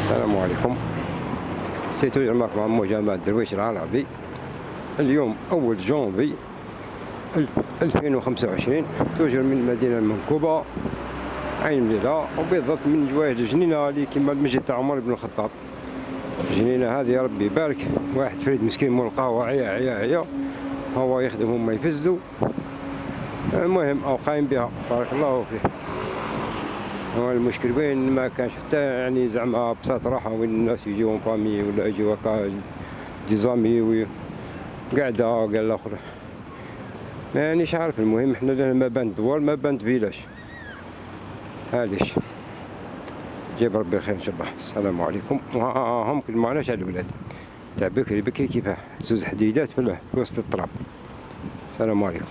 السلام عليكم. سيتوجد معكم جمال درويش العربي. اليوم أول جونفي 2025. توجد من المدينة المنكوبة عين مليلة، وبالضبط من جوايه الجنينة اللي كيما المسجد تاع عمر بن الخطاب. الجنينة هذه ربي يبارك، واحد فريد مسكين مول القهوة عيا هو يخدم هما يفزوا. المهم أو قايم بها بارك الله فيه. هو المشكل وين ما كانش حتى يعني زعما بساط راحة، وين الناس يجيو فامي ولا يجيو هكا دي زامي قاعدة قال الآخر مانيش عارف. المهم حنا لنا ما بان دوار ما بان فيلاش، هاديش جاب ربي الخير ان شاء الله. السلام عليكم. هم كل معناش على الولاد تاع بكري كيفاه زوز حديدات في وسط التراب. السلام عليكم.